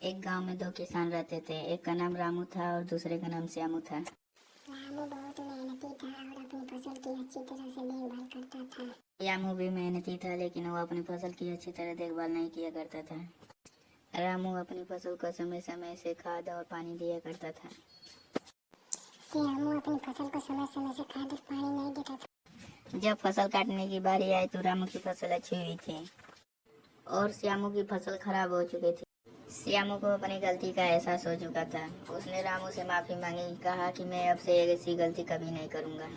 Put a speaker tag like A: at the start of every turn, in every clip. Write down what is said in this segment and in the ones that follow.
A: एक गांव में दो किसान रहते थे। एक का नाम रामू था और दूसरे का नाम श्यामू था।
B: रामू बहुत मेहनती था और अपनी फसल की अच्छी तरह से देखभाल करता था।
A: श्यामू भी मेहनती था, लेकिन वो अपनी फसल की अच्छी तरह देखभाल नहीं किया करता था। रामू अपनी फसल को समय समय से खाद और पानी दिया करता था।
B: श्यामू अपनी फसल को समय समय से खाद और पानी नहीं देता था।
A: जब फसल काटने की बारी आई तो रामू की फसल अच्छी हुई थी और श्यामू की फसल खराब हो चुकी थी। श्यामू को अपनी गलती का एहसास हो चुका था। उसने रामू से माफ़ी मांगी, कहा कि मैं अब से ऐसी गलती कभी नहीं करूँगा।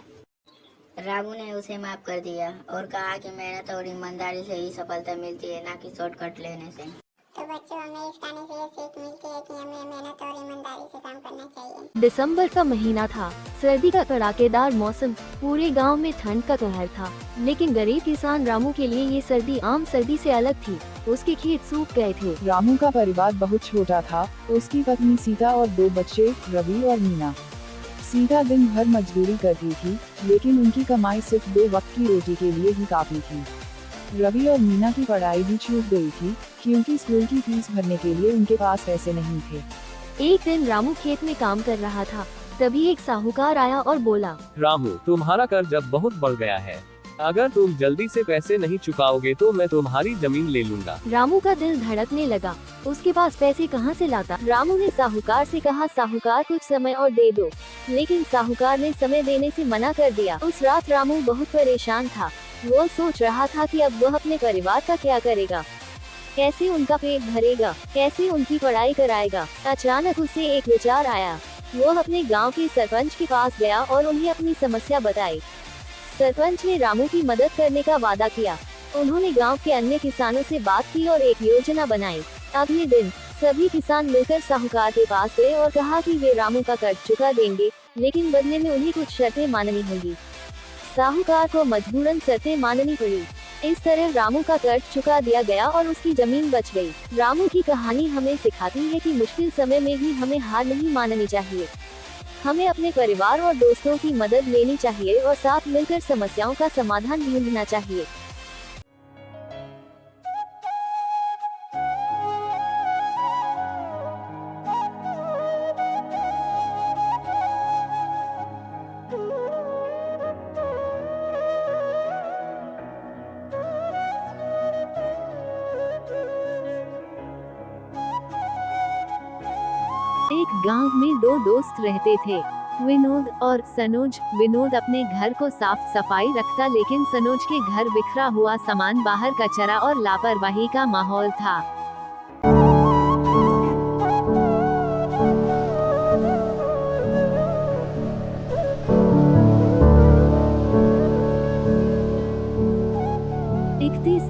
A: रामू ने उसे माफ़ कर दिया और कहा कि मेहनत और ईमानदारी से ही सफलता मिलती है, ना कि शॉर्टकट लेने से।
B: तो बच्चों, हमें इस कहानी से ये सीख मिलती है कि हमें मेहनत और ईमानदारी से काम करना चाहिए।
C: दिसंबर का महीना था। सर्दी का कड़ाकेदार मौसम, पूरे गांव में ठंड का कहर था। लेकिन गरीब किसान रामू के लिए ये सर्दी आम सर्दी से अलग थी। उसके खेत सूख गए थे।
D: रामू का परिवार बहुत छोटा था। उसकी पत्नी सीता और दो बच्चे रवि और मीना। सीता दिन भर मजदूरी करती थी, लेकिन उनकी कमाई सिर्फ 2 वक्त की रोटी के लिए ही काफी थी। रवि और मीना की पढ़ाई भी छूट गई थी, क्योंकि स्कूल की फीस भरने के लिए उनके पास पैसे नहीं थे।
C: एक दिन रामू खेत में काम कर रहा था। तभी एक साहूकार आया और बोला,
E: रामू, तुम्हारा कर्ज अब बहुत बढ़ गया है। अगर तुम जल्दी से पैसे नहीं चुकाओगे तो मैं तुम्हारी जमीन ले लूंगा।
C: रामू का दिल धड़कने लगा। उसके पास पैसे कहाँ से लाता? रामू ने साहूकार से कहा, साहूकार कुछ समय और दे दो। लेकिन साहूकार ने समय देने से मना कर दिया। उस रात रामू बहुत परेशान था। वो सोच रहा था कि अब वह अपने परिवार का क्या करेगा, कैसे उनका पेट भरेगा, कैसे उनकी पढ़ाई कराएगा। अचानक उसे एक विचार आया। वो अपने गांव के सरपंच के पास गया और उन्हें अपनी समस्या बताई। सरपंच ने रामू की मदद करने का वादा किया। उन्होंने गांव के अन्य किसानों से बात की और एक योजना बनाई। अगले दिन सभी किसान मिलकर साहूकार के पास गए और कहा कि वे रामू का कर्ज चुका देंगे, लेकिन बदले में उन्हें कुछ शर्तें माननी होंगी। साहूकार को मजबूरन शर्तें माननी पड़ी। इस तरह रामू का कर्ज चुका दिया गया और उसकी जमीन बच गई। रामू की कहानी हमें सिखाती है कि मुश्किल समय में भी हमें हार नहीं माननी चाहिए। हमें अपने परिवार और दोस्तों की मदद लेनी चाहिए और साथ मिलकर समस्याओं का समाधान ढूंढना चाहिए। एक गांव में 2 दोस्त रहते थे, विनोद और सनोज। विनोद अपने घर को साफ सफाई रखता, लेकिन सनोज के घर बिखरा हुआ सामान, बाहर कचरा और लापरवाही का माहौल था।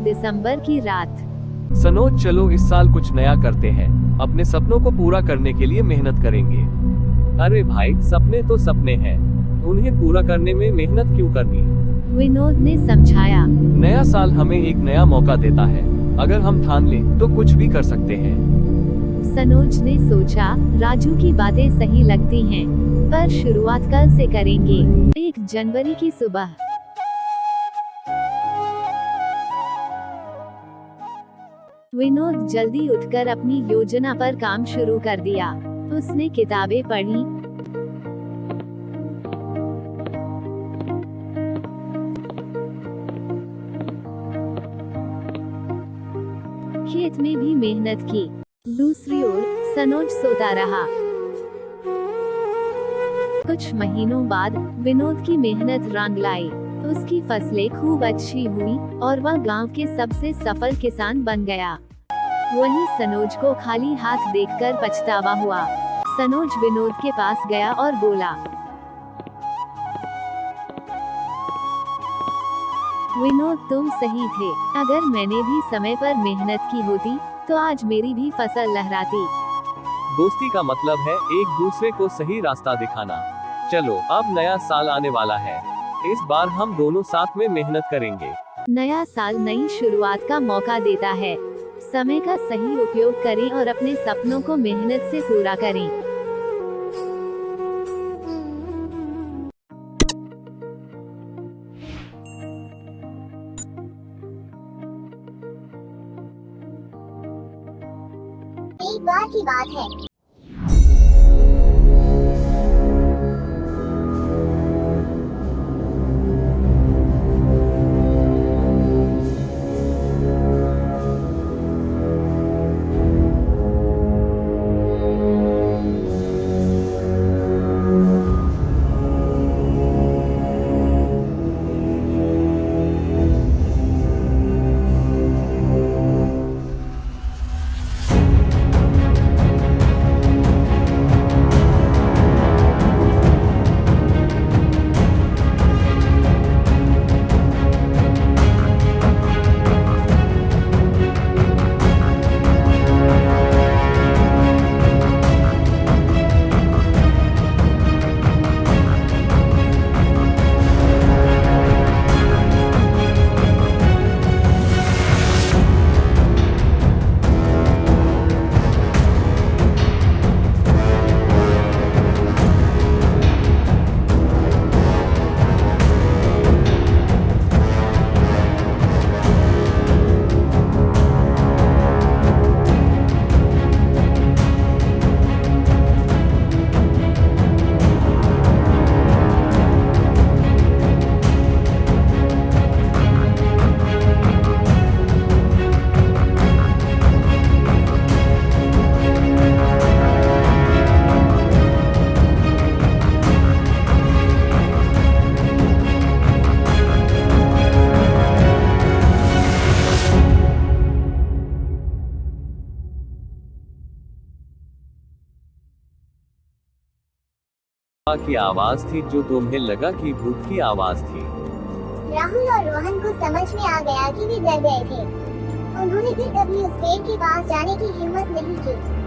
C: दिसंबर की रात।
E: सनोज, चलो इस साल कुछ नया करते हैं। अपने सपनों को पूरा करने के लिए मेहनत करेंगे। अरे भाई, सपने तो सपने हैं, उन्हें पूरा करने में मेहनत क्यों करनी?
C: विनोद ने समझाया।
E: नया साल हमें एक नया मौका देता है। अगर हम ठान लें तो कुछ भी कर सकते हैं।
C: सनोज ने सोचा, राजू की बातें सही लगती हैं, पर शुरुआत कल से करेंगे। 1 जनवरी की सुबह विनोद जल्दी उठकर अपनी योजना पर काम शुरू कर दिया। उसने किताबें पढ़ी, खेत में भी मेहनत की। दूसरी ओर सनोज सोता रहा। कुछ महीनों बाद विनोद की मेहनत रंग लाई। उसकी फसलें खूब अच्छी हुई और वह गांव के सबसे सफल किसान बन गया। वहीं सनोज को खाली हाथ देखकर पछतावा हुआ। सनोज विनोद के पास गया और बोला, विनोद, तुम सही थे। अगर मैंने भी समय पर मेहनत की होती तो आज मेरी भी फसल लहराती।
E: दोस्ती का मतलब है एक दूसरे को सही रास्ता दिखाना। चलो, अब नया साल आने वाला है। इस बार हम दोनों साथ में मेहनत करेंगे।
C: नया साल नई शुरुआत का मौका देता है। समय का सही उपयोग करें और अपने सपनों को मेहनत से पूरा करें।
B: एक बार की बात है।
E: की आवाज थी जो तुम्हें लगा कि भूत की आवाज थी।
B: राहुल और रोहन को समझ में आ गया कि वे डर गए थे। उन्होंने फिर कभी उस पेड़ के पास जाने की हिम्मत नहीं की।